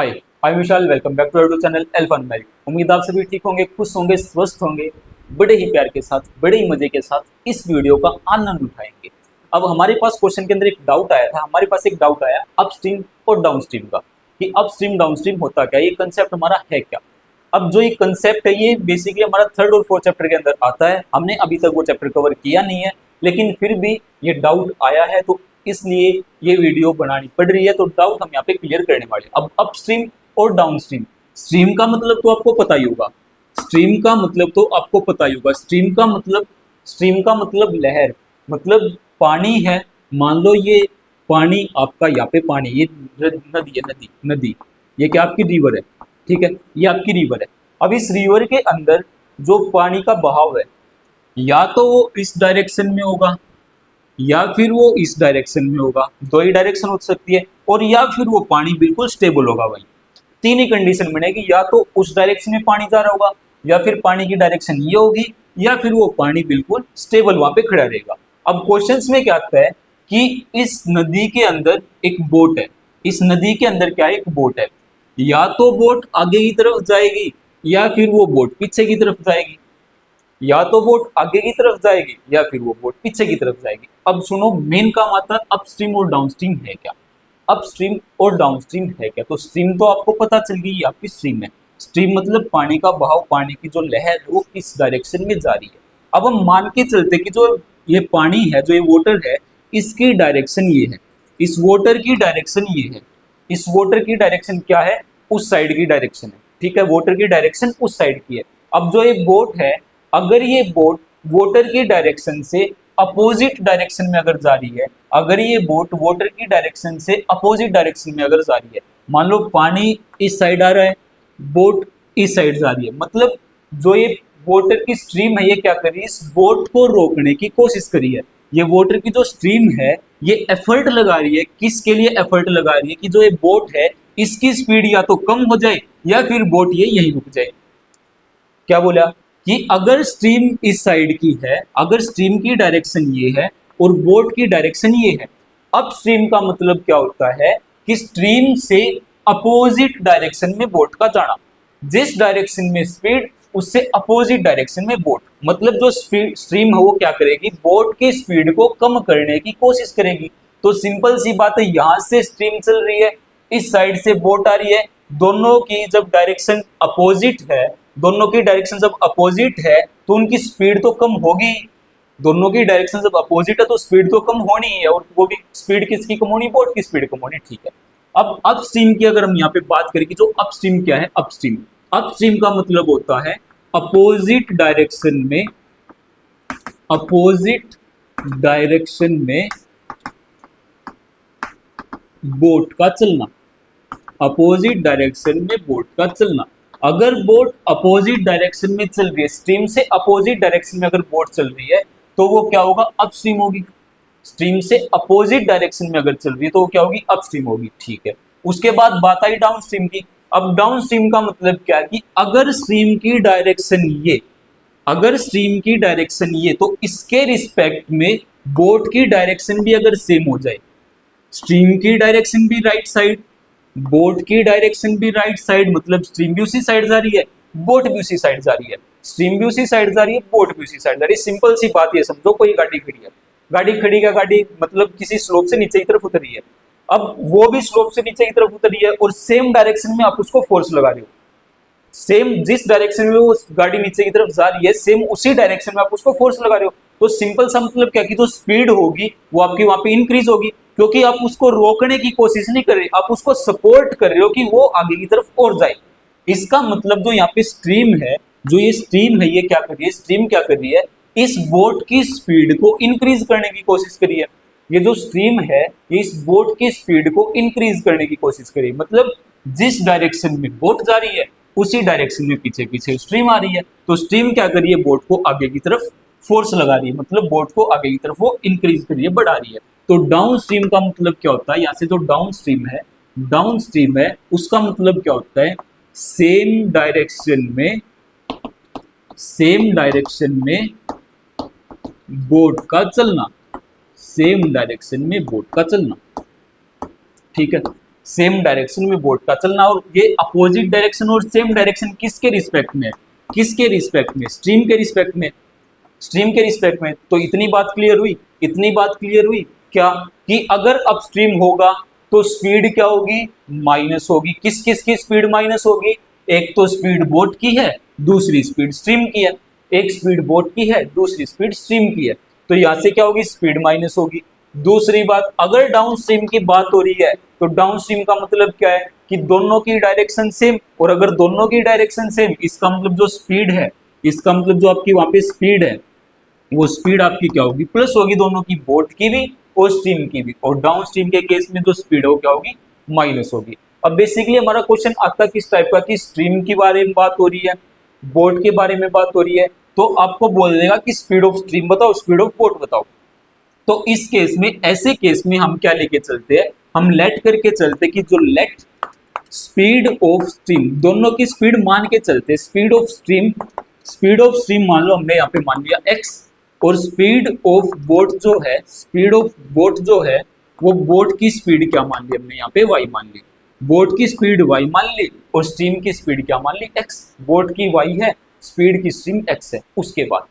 Hi, I Vishal. Welcome back to our channel एल्फन मैरिक। उम्मीद आप सभी ठीक होंगे, खुश होंगे, स्वस्थ होंगे, बड़े ही प्यार के साथ, बड़े ही मजे के साथ इस वीडियो का आनंद उठाएंगे। अब हमारे पास क्वेश्चन के अंदर एक डाउट आया था, हमारे पास एक डाउट आया अपस्ट्रीम और डाउनस्ट्रीम का, कि अपस्ट्रीम डाउनस्ट्रीम होता क्या, ये कंसेप्ट हमारा है क्या। अब जो ये कंसेप्ट है ये बेसिकली हमारा थर्ड और फोर्थ चैप्टर के अंदर आता है। हमने अभी तक वो चैप्टर कवर किया नहीं है, लेकिन फिर भी ये डाउट आया है तो इसलिए ये वीडियो बनानी पड़ रही है। तो डाउट हम यहाँ पे क्लियर करने वाले। अब अपस्ट्रीम और डाउनस्ट्रीम, स्ट्रीम का मतलब तो आपको पता ही होगा, स्ट्रीम का मतलब तो आपको पता ही होगा। स्ट्रीम का मतलब लहर, मतलब पानी है। मान लो ये पानी आपका, यहाँ पे पानी, ये नदी है, नदी ये क्या आपकी रिवर है, ठीक है, ये आपकी रिवर है। अब इस रिवर के अंदर जो पानी का बहाव है, या तो वो इस डायरेक्शन में होगा या फिर वो इस डायरेक्शन में होगा, दो ही डायरेक्शन हो सकती है। और या फिर वो पानी बिल्कुल स्टेबल होगा भाई, तीन ही कंडीशन बनेगी, या तो उस डायरेक्शन में पानी जा रहा होगा, या फिर पानी की डायरेक्शन ये होगी, या फिर वो पानी बिल्कुल स्टेबल वहां पे खड़ा रहेगा। अब क्वेश्चंस में क्या आता है कि इस नदी के अंदर एक बोट है, इस नदी के अंदर क्या है, एक बोट है। या तो बोट आगे की तरफ जाएगी या फिर वो बोट पीछे की तरफ जाएगी, या तो बोट आगे की तरफ जाएगी या फिर वो बोट पीछे की तरफ जाएगी। अब सुनो, मेन काम आता है अपस्ट्रीम और डाउनस्ट्रीम है क्या। अपस्ट्रीम और डाउनस्ट्रीम है क्या, तो स्ट्रीम तो आपको पता चल गई आपकी स्ट्रीम है। स्ट्रीम मतलब पानी का बहाव, पानी की जो लहर वो किस डायरेक्शन में जा रही है। अब हम मान के चलते कि जो ये पानी है, जो ये वाटर है, इसकी डायरेक्शन ये है, इस वाटर की डायरेक्शन ये है, इस वाटर की डायरेक्शन क्या है, उस साइड की डायरेक्शन है, ठीक है, वाटर की डायरेक्शन उस साइड की है। अब जो ये बोट है, अगर ये बोट वाटर की डायरेक्शन से अपोजिट डायरेक्शन में अगर जा रही है, अगर ये बोट वाटर की डायरेक्शन से अपोजिट डायरेक्शन में अगर जा रही है, मान लो पानी इस साइड आ रहा है, बोट इस साइड जा रही है, मतलब जो ये वाटर की स्ट्रीम है ये क्या कर रही है, इस बोट को रोकने की कोशिश करी है। ये वाटर की जो स्ट्रीम है ये एफर्ट लगा रही है, किसके लिए एफर्ट लगा रही है, कि जो ये बोट है इसकी स्पीड या तो कम हो जाए या फिर बोट ये यहीं रुक जाए। क्या बोला कि अगर स्ट्रीम इस साइड की है, अगर स्ट्रीम की डायरेक्शन ये है और बोट की डायरेक्शन ये है, अब स्ट्रीम का मतलब क्या होता है कि स्ट्रीम से अपोजिट डायरेक्शन में बोट का जाना, जिस डायरेक्शन में स्पीड उससे अपोजिट डायरेक्शन में बोट, मतलब जो स्ट्रीम है वो क्या करेगी, बोट की स्पीड को कम करने की कोशिश करेगी। तो सिंपल सी बात है, यहां से स्ट्रीम चल रही है, इस साइड से बोट आ रही है, दोनों की जब डायरेक्शन अपोजिट है, दोनों की डायरेक्शन जब अपोजिट है तो उनकी स्पीड तो कम होगी। दोनों की डायरेक्शन जब अपोजिट है तो स्पीड तो कम होनी है, और वो भी स्पीड किसकी कम होनी, बोट की स्पीड कम होनी, ठीक है। अब अपस्ट्रीम की अगर हम यहाँ पे बात करें कि जो अपस्ट्रीम क्या है, अपस्ट्रीम, अपस्ट्रीम का मतलब होता है अपोजिट डायरेक्शन में, अपोजिट डायरेक्शन में बोट का चलना, अपोजिट डायरेक्शन में बोट का चलना। अगर बोट अपोजिट डायरेक्शन में चल रही है, स्ट्रीम से अपोजिट डायरेक्शन में अगर बोट चल रही है तो वो क्या होगा, अपस्ट्रीम होगी। स्ट्रीम से अपोजिट डायरेक्शन में अगर चल रही है तो वो क्या होगी, अपस्ट्रीम होगी, ठीक है। उसके बाद बात आई डाउन स्ट्रीम की। अब डाउन स्ट्रीम का मतलब क्या, कि अगर स्ट्रीम की डायरेक्शन ये, अगर स्ट्रीम की डायरेक्शन ये, तो इसके रिस्पेक्ट में बोट की डायरेक्शन भी अगर सेम हो जाए, स्ट्रीम की डायरेक्शन भी राइट साइड, बोट की डायरेक्शन भी राइट साइड, मतलब स्ट्रीम भी उसी साइड जा रही है, बोट भी उसी साइड जा रही है, स्ट्रीम भी उसी साइड जा रही है, बोट भी उसी साइड जा रही है। सिंपल सी बात ये समझो, कोई गाड़ी खड़ी है, गाड़ी खड़ी का गाड़ी मतलब किसी स्लोप से नीचे की तरफ उतर रही है, अब वो भी स्लोप से नीचे की तरफ उतर रही है और सेम डायरेक्शन में आप उसको फोर्स लगा रहे हो, सेम जिस डायरेक्शन में वो गाड़ी नीचे की तरफ जा रही है सेम उसी डायरेक्शन में आप उसको फोर्स लगा रहे हो। तो सिंपल सा मतलब क्या, कि जो स्पीड होगी वो आपकी वहां पे इंक्रीज होगी, क्योंकि आप उसको रोकने की कोशिश नहीं कर रहे, आप उसको सपोर्ट कर रहे हो कि वो आगे की तरफ और जाए। इसका मतलब जो यहाँ पे स्ट्रीम है, जो ये स्ट्रीम है ये क्या कर रही है, स्ट्रीम क्या कर रही है, इस बोट की स्पीड को इंक्रीज करने की कोशिश करी है। ये जो स्ट्रीम है ये इस बोट की स्पीड को इंक्रीज करने की कोशिश करी, मतलब जिस डायरेक्शन में बोट जा रही है उसी डायरेक्शन में पीछे पीछे स्ट्रीम आ रही है। तो स्ट्रीम क्या कर रही है, बोट को आगे की तरफ फोर्स लगा रही है, मतलब बोट को आगे की तरफ वो इंक्रीज कर रही है, बढ़ा रही है। तो डाउन स्ट्रीम का मतलब क्या होता है, यहाँ से जो डाउन स्ट्रीम है, डाउन स्ट्रीम है उसका मतलब क्या होता है, सेम डायरेक्शन में, सेम डायरेक्शन में बोट का चलना, सेम डायरेक्शन में बोट का चलना, ठीक है। सेम डायरेक्शन में बोट का चलना, और ये अपोजिट डायरेक्शन और सेम डायरेक्शन किसके रिस्पेक्ट में, किसके रिस्पेक्ट में, स्ट्रीम के रिस्पेक्ट में, स्ट्रीम के रिस्पेक्ट में। तो इतनी बात क्लियर हुई, इतनी बात क्लियर हुई क्या, कि अगर अपस्ट्रीम होगा तो स्पीड क्या होगी, माइनस होगी। किस किस की स्पीड माइनस होगी, एक तो स्पीड बोट की है, दूसरी स्पीड स्ट्रीम की है। एक स्पीड बोट की है, दूसरी स्पीड स्ट्रीम की है, तो यहां से क्या होगी, स्पीड माइनस होगी। दूसरी बात, अगर डाउन स्ट्रीम की बात हो रही है तो डाउन स्ट्रीम का मतलब क्या है, कि दोनों की डायरेक्शन सेम, और अगर दोनों की डायरेक्शन सेम, इसका मतलब जो स्पीड है, इसका मतलब जो आपकी वहां पे स्पीड है, वो स्पीड आपकी क्या होगी, प्लस होगी, दोनों की, बोट की भी और स्ट्रीम की भी। और डाउन स्ट्रीम के केस में जो स्पीड हो क्या होगी, माइनस होगी। अब बेसिकली हमारा क्वेश्चन आता किस टाइप का, कि स्ट्रीम के बारे में बात हो रही है, बोट के बारे में बात हो रही है, तो आपको बोल देगा कि स्पीड ऑफ स्ट्रीम बताओ, स्पीड ऑफ बोट बताओ। तो इस केस में, ऐसे केस में हम क्या लेके चलते हैं, हम लेट करके चलते कि जो लेट स्पीड ऑफ स्ट्रीम, दोनों की स्पीड मान के चलते, speed of stream, speed of stream मान लो हमने यहाँ पे मान लिया x, और स्पीड ऑफ बोट जो है, स्पीड ऑफ बोट जो है, वो बोट की स्पीड क्या मान ली हमने यहाँ पे, y मान ली। बोट की स्पीड y मान ली और स्ट्रीम की स्पीड क्या मान ली, x। बोट की y है, स्पीड की स्ट्रीम x है। उसके बाद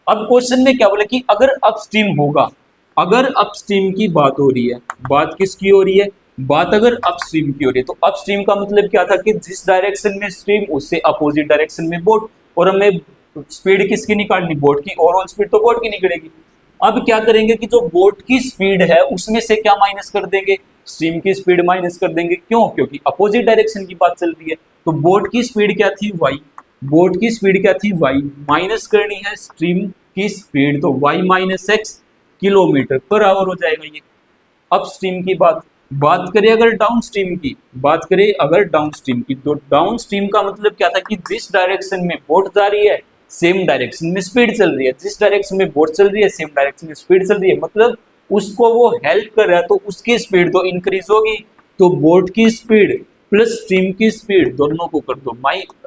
अब क्वेश्चन में क्या बोला, कि अगर अपस्ट्रीम होगा, अगर अपस्ट्रीम की बात हो रही है, बात किसकी हो रही है, बात अगर अपस्ट्रीम की हो रही है, तो अपस्ट्रीम का मतलब क्या था, कि जिस डायरेक्शन में स्ट्रीम, उससे अपोजिट डायरेक्शन में बोट, और हमें स्पीड किसकी निकालनी, बोट की, ओवरऑल स्पीड तो बोट की निकलेगी। अब क्या करेंगे, कि जो बोट की स्पीड है उसमें से क्या माइनस कर देंगे, स्ट्रीम की स्पीड माइनस कर देंगे। क्यों, क्योंकि अपोजिट डायरेक्शन की बात चल रही है। तो बोट की स्पीड क्या थी, y, बोट की स्पीड क्या थी, y, माइनस करनी है स्ट्रीम की स्पीड, तो y minus x kilometre per hour हो जाएगा ये। अपस्ट्रीम की बात करें अगर डाउन स्ट्रीम की, बात करें अगर डाउन स्ट्रीम की, तो डाउन स्ट्रीम का मतलब क्या था, कि जिस डायरेक्शन में बोट जा रही है, सेम डायरेक्शन में स्पीड चल रही है। जिस डायरेक्शन में बोट चल रही है, सेम डायरेक्शन में स्पीड चल रही है, मतलब उसको वो हेल्प कर रहा है, तो उसकी स्पीड तो इंक्रीज होगी। तो बोट की स्पीड प्लस स्ट्रीम की स्पीड, दोनों को कर दो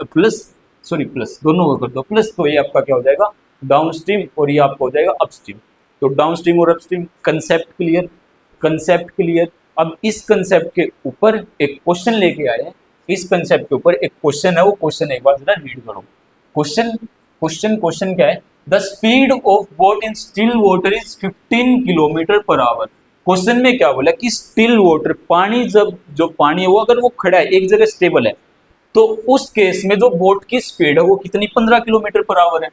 प्लस दोनों को कर दो प्लस, तो ये आपका क्या हो जाएगा, डाउन स्ट्रीम, और ये आपका हो जाएगा अपस्ट्रीम। तो डाउन स्ट्रीम और upstream, concept clear, concept clear. अब इस कंसेप्ट के ऊपर एक क्वेश्चन लेके आए हैं, इस कंसेप्ट के ऊपर एक क्वेश्चन है, वो क्वेश्चन एक बार जरा रीड करो। क्वेश्चन क्या है, the speed of boat in still water is 15 kilometre per hour. Question में क्या बोला, कि स्टिल वाटर, पानी, जब जो पानी है वो अगर वो खड़ा है, एक जगह स्टेबल है, तो उस केस में जो बोट की स्पीड है वो कितनी, 15 किलोमीटर पर आवर है।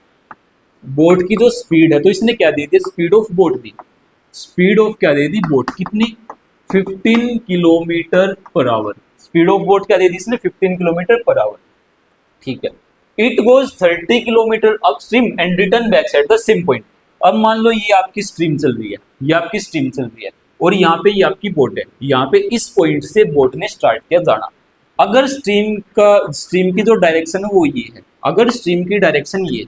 बोट की जो स्पीड है, तो इसने क्या दे दी, स्पीड ऑफ बोट दी, स्पीड ऑफ क्या दे दी, बोट कितनी, 15 kilometre per hour. Speed of boat क्या दे दी इसने, 15 किलोमीटर पर आवर। ठीक है, it goes 30 kilometre upstream and return back at the same point. अब मान लो ये आपकी स्ट्रीम चल रही है, ये आपकी स्ट्रीम चल रही है, और यहाँ पे ये आपकी बोट है, यहाँ पे इस पॉइंट से बोट ने स्टार्ट किया जाना। अगर स्ट्रीम की जो डायरेक्शन है वो ये है, अगर स्ट्रीम की डायरेक्शन ये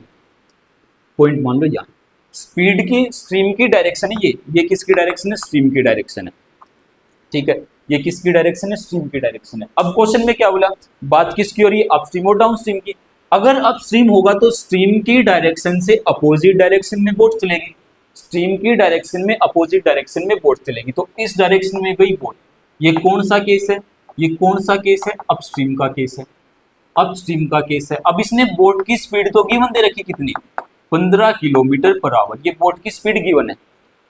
पॉइंट मान लो यहाँ, स्पीड की स्ट्रीम की डायरेक्शन है ये किसकी डायरेक्शन है, स्ट्रीम की डायरेक्शन है। ठीक है, ये किसकी डायरेक्शन है, स्ट्रीम की डायरेक्शन है। अब क्वेश्चन में क्या बोला, बात किसकी हो रही है, अपस्ट्रीम और डाउनस्ट्रीम की। अगर अपस्ट्रीम होगा तो स्ट्रीम की डायरेक्शन से अपोजिट डायरेक्शन में बोट चलेगी, स्ट्रीम की डायरेक्शन में अपोजिट डायरेक्शन में बोट चलेगी। तो इस डायरेक्शन में गई बोट, ये कौन सा केस है, ये कौन सा केस है, अपस्ट्रीम का केस है, अपस्ट्रीम का केस है। अब इसने बोट की स्पीड तो गिवन दे रखी कितनी, 15 किलोमीटर पर आवर, ये बोट की स्पीड गिवन है।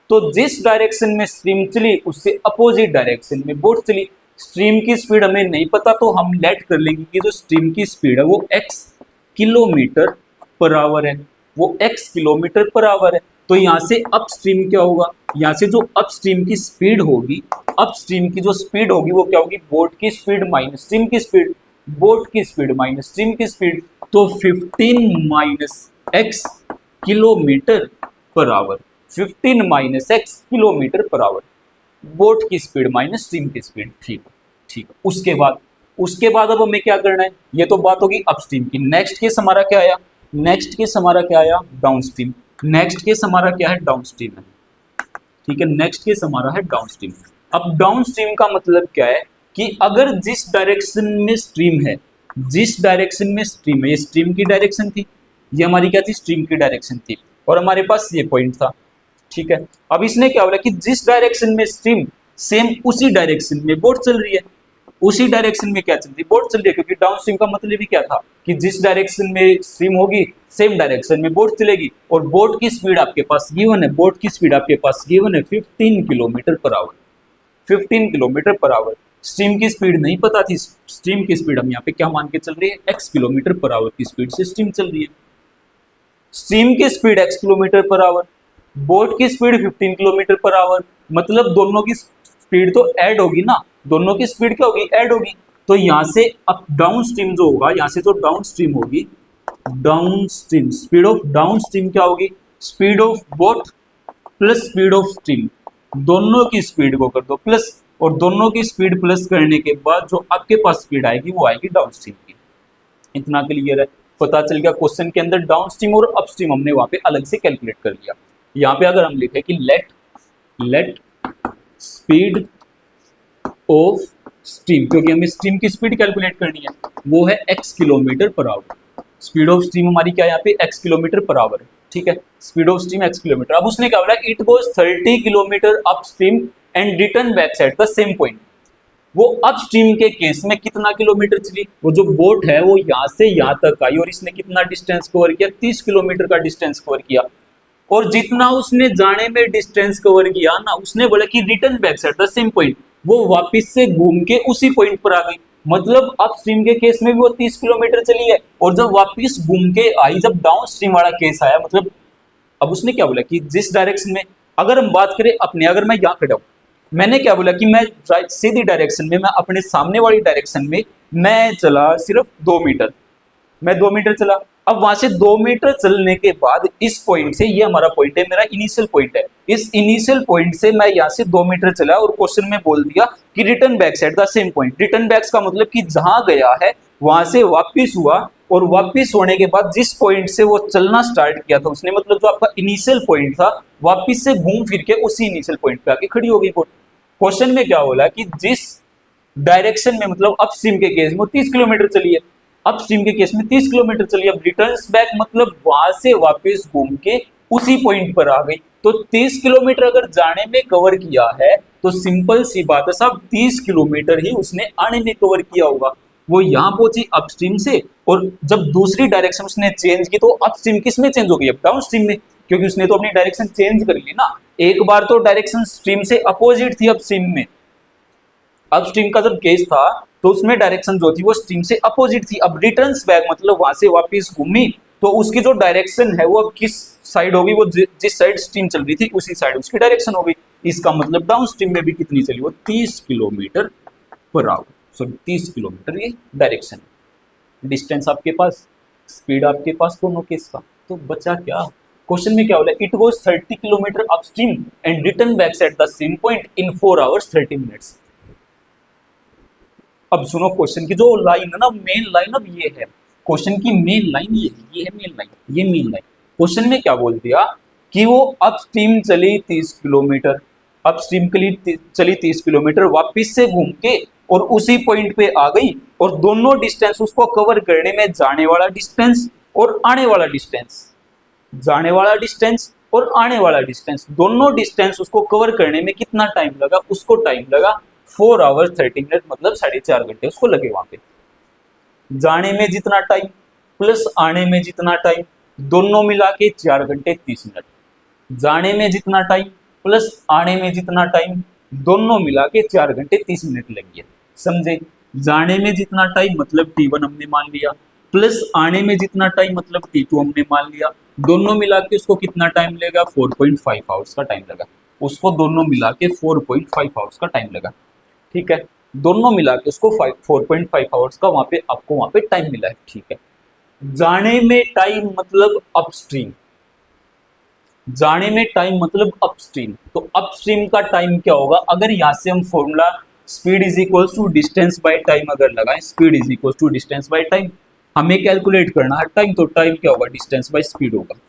तो जिस डायरेक्शन में स्ट्रीम चली उससे अपोजिट डायरेक्शन में बोट चली। स्ट्रीम की स्पीड हमें नहीं पता, तो हम लेट कर लेंगे कि जो स्ट्रीम की स्पीड है वो x किलोमीटर पर आवर है, वो x किलोमीटर पर आवर है। तो यहाँ से अपस्ट्रीम क्या होगा, यहाँ से जो अपस्ट्रीम की स्पीड होगी, अपस्ट्रीम की जो स्पीड होगी वो क्या होगी, बोट की स्पीड माइनस स्ट्रीम की स्पीड, बोट की स्पीड माइनस स्ट्रीम की स्पीड, तो 15 minus x kilometre per hour, 15 minus x kilometre per hour, boat की स्पीड माइनस स्ट्रीम की स्पीड। ठीक ठीक, उसके बाद अब हमें क्या करना है, ये तो बात होगी अपस्ट्रीम की। नेक्स्ट केस हमारा क्या आया, नेक्स्ट केस हमारा क्या आया, डाउनस्ट्रीम। नेक्स्ट केस हमारा क्या है, डाउनस्ट्रीम है। ठीक है, नेक्स्ट केस हमारा है डाउनस्ट्रीम। अब डाउनस्ट्रीम का मतलब क्या है, कि अगर जिस डायरेक्शन में स्ट्रीम है, जिस डायरेक्शन में स्ट्रीम है, ये स्ट्रीम की डायरेक्शन थी, ये हमारी क्या थी, स्ट्रीम की डायरेक्शन थी, और हमारे पास ये पॉइंट था। ठीक है, अब इसने क्या बोला, कि जिस डायरेक्शन में स्ट्रीम, सेम उसी डायरेक्शन में बोट चल रही है। उसी डायरेक्शन में क्या चल रही है, बोट चल रही है, क्योंकि डाउन स्ट्रीम का मतलब ही क्या था कि जिस डायरेक्शन में स्ट्रीम होगी सेम डायरेक्शन में बोट चलेगी। और बोट की स्पीड आपके पास गिवन है, बोट की स्पीड आपके पास गिवन है 15 kilometre per hour, 15 kilometre per hour. Stream की स्पीड नहीं पता थी, स्ट्रीम की स्पीड हम यहाँ पे क्या मान के चल रही है, x किलोमीटर पर आवर की स्पीड से स्ट्रीम चल रही है। स्ट्रीम की speed x kilometre per hour, boat की स्पीड 15 किलोमीटर पर आवर, मतलब दोनों की स्पीड तो ऐड होगी ना, दोनों की स्पीड क्या होगी, ऐड होगी। तो यहाँ से अप डाउन स्ट्रीम जो होगा, यहाँ से जो डाउन स्ट्रीम होगी, down stream speed of down stream क्या होगी, speed of boat plus speed of stream, दोनों की स्पीड को कर दो प्लस, और दोनों की स्पीड प्लस करने के बाद जो आपके पास स्पीड आएगी वो आएगी डाउन स्ट्रीम की। इतना क्लियर है, पता चल गया। क्वेश्चन के अंदर डाउन स्ट्रीम और अप स्ट्रीम हमने वहां पे अलग से कैलकुलेट कर लिया। यहाँ पे अगर हम लिखे कि लेट स्पीड ऑफ स्ट्रीम, क्योंकि हमें स्ट्रीम की स्पीड कैलकुलेट करनी है, वो है x kilometre per hour. Speed of stream हमारी क्या है यहाँ पे, x किलोमीटर पर आवर है, ठीक है। Speed of stream x kilometre. अब उसने क्या बोला, it goes 30 kilometre up stream and return back side the same point. वो अप स्ट्रीम के केस में कितना किलोमीटर चली, वो जो बोट है वो यहाँ से यहाँ तक आई और इसने कितना डिस्टेंस कवर किया, 30 किलोमीटर का डिस्टेंस कवर किया। और जितना उसने जाने में डिस्टेंस कवर किया ना, उसने बोला कि return back side the same point, वो वापस से घूम के उसी पॉइंट पर आ गई। मतलब अप स्ट्रीम के केस में भी वो 30 किलोमीटर चली है, और जब वापस घूम के आई, जब डाउन स्ट्रीम वाला केस आया, मतलब अब उसने क्या बोला कि जिस डायरेक्शन में, अगर हम बात करें अपने, अगर मैं यहाँ खड़ा हूँ, मैंने क्या बोला कि मैं सीधी डायरेक्शन में, मैं अपने सामने वाली डायरेक्शन में मैं चला सिर्फ 2 मीटर, मैं 2 मीटर चला। अब वहां से 2 मीटर चलने के बाद इस पॉइंट से, ये हमारा पॉइंट है, मेरा इनिशियल पॉइंट है, इस इनिशियल पॉइंट से मैं यहाँ से 2 मीटर चला और क्वेश्चन में बोल दिया कि return back side the same point. Return back का मतलब कि जहां गया है वहां से वापिस हुआ, और वापिस होने के बाद जिस पॉइंट से वो चलना स्टार्ट किया था उसने, मतलब जो आपका इनिशियल पॉइंट था, वापिस से घूम फिर के उसी इनिशियल पॉइंट पे आके खड़ी हो गई बोट। क्वेश्चन में क्या बोला कि जिस डायरेक्शन में, मतलब अपस्ट्रीम के केस में 30 किलोमीटर चली है, अपस्ट्रीम के केस में 30 किलोमीटर चली, अब रिटर्न्स बैक मतलब वहां से वापस घूम के उसी पॉइंट पर आ गई। तो 30 किलोमीटर अगर जाने में कवर किया है तो सिंपल सी बात है साहब, 30 किलोमीटर ही उसने आने में कवर किया होगा। वो यहाँ पहुंची अपस्ट्रीम से, और जब दूसरी डायरेक्शन उसने चेंज की तो अपस्ट्रीम किस में चेंज हो गई, अब डाउन स्ट्रीम में, क्योंकि उसने तो अपनी डायरेक्शन चेंज कर ली ना। एक बार तो डायरेक्शन स्ट्रीम से अपोजिट थी अपस्ट्रीम में, अपस्ट्रीम का जब केस था तो उसमें डायरेक्शन जो थी वो स्ट्रीम से अपोजिट थी। अब रिटर्न्स बैक मतलब वहां से वापस घूमी, तो उसकी जो डायरेक्शन है वो अब किस साइड होगी, वो जिस साइड स्ट्रीम चल रही थी उसी साइड उसकी डायरेक्शन हो गई। इसका मतलब डाउन स्ट्रीम में भी कितनी चली, वो 30 kilometre per hour, sorry 30 kilometre ये डायरेक्शन, डिस्टेंस आपके पास, स्पीड आपके पास, दोनों केस का। तो बचा क्या, क्वेश्चन में क्या बोला, it goes 30 kilometre upstream and return back at the same point in 4 hours 30 minutes. अब सुनो क्वेश्चन की जो लाइन है ना, मेन लाइन अब ये है, क्वेश्चन की मेन लाइन ये है मेन लाइन, ये मेन लाइन। क्वेश्चन में क्या बोल दिया कि वो अपस्ट्रीम चली 30 किलोमीटर, अपस्ट्रीम के लिए चली 30 किलोमीटर, वापस से घूम के और उसी पॉइंट पे आ गई, और दोनों डिस्टेंस उसको कवर करने में, जाने वाला डिस्टेंस और आने वाला डिस्टेंस, जाने वाला डिस्टेंस और आने वाला डिस्टेंस, दोनों डिस्टेंस उसको कवर करने में कितना टाइम लगा, उसको टाइम लगा 4 आवर्स 30 मिनट, मतलब 4.5 घंटे उसको लगे वहां पे। जाने में जितना टाइम प्लस आने में जितना टाइम, दोनों मिला के 4 घंटे 30 मिनट। जाने में जितना टाइम प्लस आने में जितना टाइम, दोनों मिला के 4 घंटे 30 मिनट लग गया। समझे, जाने में जितना टाइम मतलब T1 हमने मान लिया, प्लस आने में जितना टाइम मतलब T2 हमने मान लिया, दोनों मिला के उसको कितना टाइम लेगा, 4.5 आवर्स का टाइम लगा उसको, दोनों मिला के 4.5 आवर्स का टाइम लगा। ठीक है, दोनों मिला के उसको 4.5 आवर्स का वहां पे आपको वहां पे टाइम मिला है। ठीक है, जाने में टाइम मतलब अपस्ट्रीम, जाने में टाइम मतलब अपस्ट्रीम, तो अपस्ट्रीम का टाइम क्या होगा, अगर यहां से हम formula speed is equal to distance by time अगर लगाएं, speed is equal to distance by time, हमें कैलकुलेट करना है टाइम, तो टाइम क्या होगा, डिस्टेंस बाय स्पीड होगा।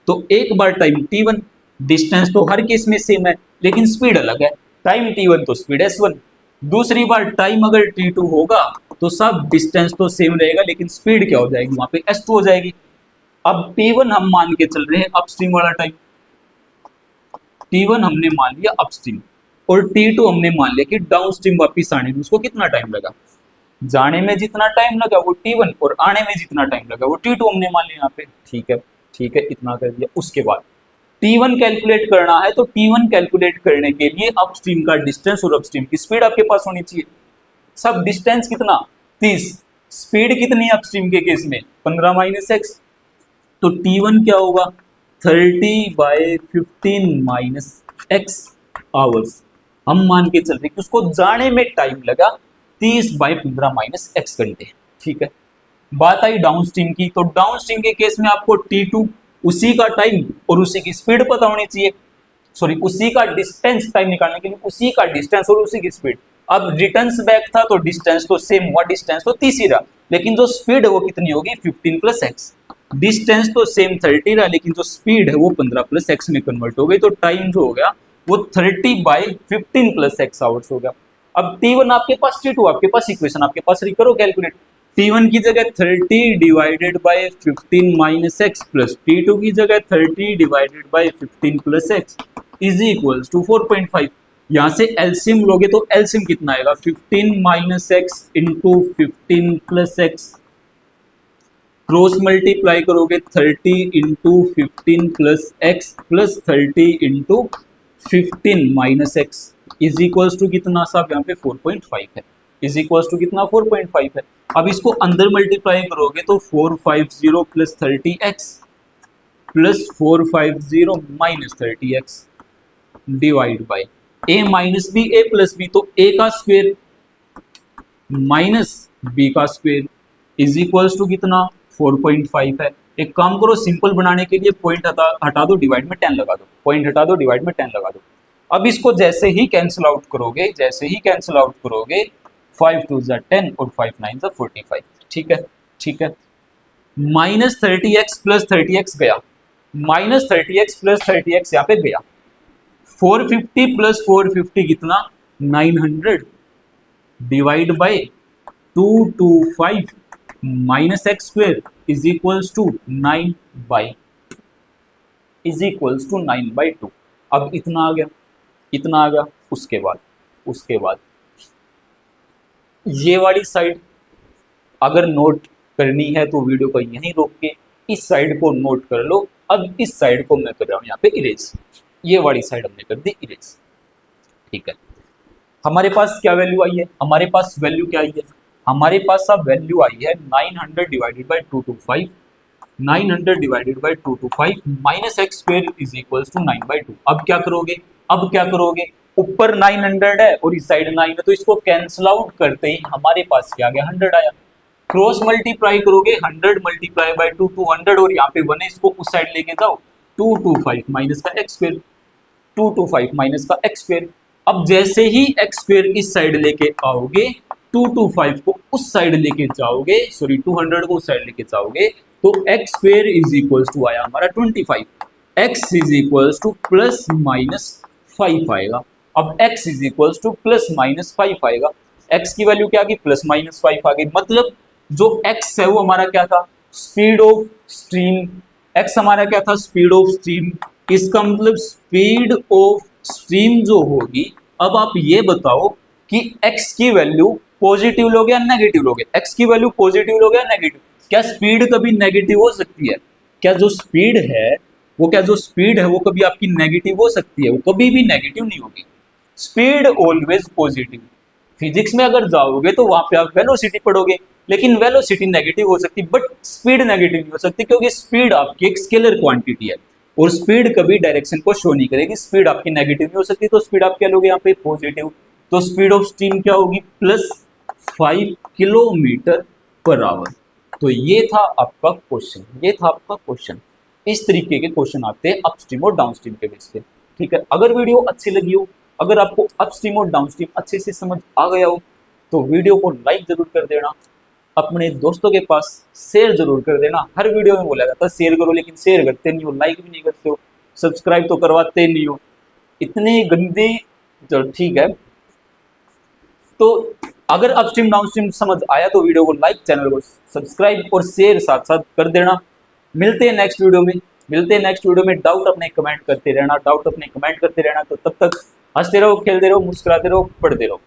तो एक बार टाइम T1, डिस्टेंस तो हर केस में सेम है लेकिन स्पीड अलग है, टाइम T1 तो स्पीड S1। दूसरी बार टाइम अगर T2 होगा तो सब डिस्टेंस तो सेम रहेगा लेकिन स्पीड क्या हो जाएगी, वहां पे S2 हो जाएगी। अब T1 हम मान के चल रहे हैं अपस्ट्रीम वाला टाइम, T1 हमने मान लिया अपस्ट्रीम, और T2 हमने मान लिया कि डाउन स्ट्रीम वापिस आने में उसको कितना टाइम लगा, जाने में जितना टाइम लगा वो T1 और आने में जितना टाइम लगा वो T2 हमने मान लिया यहाँ पे। ठीक है, इतना कर दिया। उसके बाद T1 कैलकुलेट करना है, तो T1 कैलकुलेट करने के लिए अपस्ट्रीम का डिस्टेंस और अपस्ट्रीम की स्पीड आपके पास होनी चाहिए। सब डिस्टेंस कितना 30, स्पीड कितनी अपस्ट्रीम के केस में 15 माइनस एक्स, तो T1 क्या होगा 30/15 माइनस एक्स आवर्स। हम मान के चल रहे कि उसको जाने में टाइम लगा 30/15 माइनस एक्स घंटे। ठीक है, बात आई डाउन स्ट्रीम की, तो डाउन स्ट्रीम के केस में आपको T2 उसी का टाइम और उसी की स्पीड पता होनी चाहिए, सॉरी उसी का डिस्टेंस, टाइम निकालने के लिए उसी का डिस्टेंस और उसी की स्पीड। अब रिटर्न्स बैक था तो डिस्टेंस तो सेम हुआ, डिस्टेंस तो 30 ही रहा, लेकिन जो स्पीड है वो कितनी होगी 15 प्लस एक्स। डिस्टेंस तो सेम 30 रहा, लेकिन जो स्पीड है वो 15 प्लस एक्स में कन्वर्ट हो गई, तो टाइम जो हो गया वो 30/15 प्लस एक्स आवर्स हो गया। अब T1 आपके पास, T2 आपके पास, इक्वेशन आपके पास, करो कैलकुलेट। T1 की जगह 30/15 माइनस एक्स प्लस T2 की जगह 30/15 plus x is equals to 4.5। यहाँ से एलसीएम लोगे तो एलसीएम कितना आएगा 15 minus x into 15 plus x, cross multiply करोगे 30 into 15 plus x plus 30 into 15 minus x is equals to कितना साहब यहाँ पे 4.5 है, इज इक्वल्स टू कितना 4.5 है। अब इसको अंदर मल्टीप्लाई करोगे तो 450 plus 30x plus 450 minus 30x divide by a minus b, a plus b, तो a का स्क्वेयर माइनस b का स्क्वेयर इज इक्वल्स टू कितना 4.5 है। एक काम करो, सिंपल बनाने के लिए पॉइंट हटा दो, डिवाइड में 10 लगा दो, पॉइंट हटा दो, डिवाइड में 10 लगा दो। अब इसको जैसे ही कैंसिल आउट करोगे, 5 2 10 और 5 9 45। ठीक है, माइनस 30x प्लस 30x गया, माइनस 30x प्लस 30x यहाँ पे गया, 450 प्लस 450 कितना 900 divide by 225 minus x square is equals to 9/2। अब इतना आ गया। उसके बाद ये वाली साइड अगर नोट करनी है तो वीडियो को यहीं रोक के इस साइड को नोट कर लो। अब इस साइड को मैं कर रहा हूं यहाँ पे इरेज, ये वाली साइड हमने कर दी इरेज। ठीक है, हमारे पास क्या वैल्यू आई है, हमारे पास वैल्यू क्या आई है, हमारे पास अब वैल्यू आई है 900 divided by 225, 900 divided by 225 minus x square is equals to 9/2। अब क्या करोगे, ऊपर 900 है और इस साइड 9 है, तो इसको कैंसिल आउट करते ही हमारे पास क्या आ गया 100 आया। क्रॉस मल्टीप्लाई करोगे 100 मल्टीप्लाई बाई 2 200 और यहाँ पे 1 है, इसको उस साइड लेके जाओ 225 माइनस का एक्स स्क्वायर, 225 माइनस का एक्स स्क्वायर। अब जैसे ही एक्स स्क्वायर इस साइड लेके आओगे, 225 को उस साइड लेके जाओगे, सॉरी 200 को उस साइड लेके जाओगे, तो x square is equals to आया हमारा 25, x is equals to plus minus 5 आएगा। अब x is equals to plus minus 5 आएगा, एक्स की वैल्यू क्या आ गई प्लस माइनस 5 आ गई। मतलब जो एक्स है वो हमारा क्या था स्पीड ऑफ स्ट्रीम, एक्स हमारा क्या था स्पीड ऑफ स्ट्रीम, इसका मतलब स्पीड ऑफ स्ट्रीम जो होगी। अब आप ये बताओ कि x की वैल्यू पॉजिटिव लोगे या नेगेटिव लोगे, x की वैल्यू पॉजिटिव लोगे या नेगेटिव। क्या स्पीड कभी नेगेटिव हो सकती है, क्या जो स्पीड है वो कभी आपकी नेगेटिव हो सकती है, वो कभी भी नेगेटिव नहीं होगी, स्पीड ऑलवेज पॉजिटिव। फिजिक्स में अगर जाओगे तो वहां पे आप वेलोसिटी पढ़ोगे, लेकिन वेलोसिटी नेगेटिव हो सकती है बट स्पीड नेगेटिव नहीं हो सकती, क्योंकि स्पीड आपकी एक स्केलर क्वांटिटी है और स्पीड कभी डायरेक्शन को शो नहीं करेगी। स्पीड आपकी नेगेटिव नहीं हो सकती, तो स्पीड आप क्या लोगे यहाँ पे पॉजिटिव, तो स्पीड ऑफ स्ट्रीम क्या होगी प्लस 5 किलोमीटर पर आवर। तो ये था आपका क्वेश्चन, इस तरीके के क्वेश्चन आते हैं अपस्ट्रीम और डाउनस्ट्रीम के बेस पे। ठीक है, अगर वीडियो अच्छी लगी हो, अगर आपको अपस्ट्रीम और डाउनस्ट्रीम अच्छे से समझ आ गया हो, तो वीडियो को लाइक जरूर कर देना, अपने दोस्तों के पास शेयर जरूर कर देना। हर वीडियो में बोला जाता है शेयर करो, लेकिन शेयर करते नहीं हो, लाइक भी नहीं करते हो, सब्सक्राइब तो करवाते नहीं हो, इतनी गंदी। तो ठीक है, तो अगर अपस्ट्रीम डाउनस्ट्रीम समझ आया तो वीडियो को लाइक, चैनल को सब्सक्राइब और शेयर साथ साथ कर देना। मिलते हैं नेक्स्ट वीडियो में, डाउट अपने कमेंट करते रहना, तो तब तक हंसते रहो, खेलते रहो, मुस्कुराते रहो, पढ़ते रहो।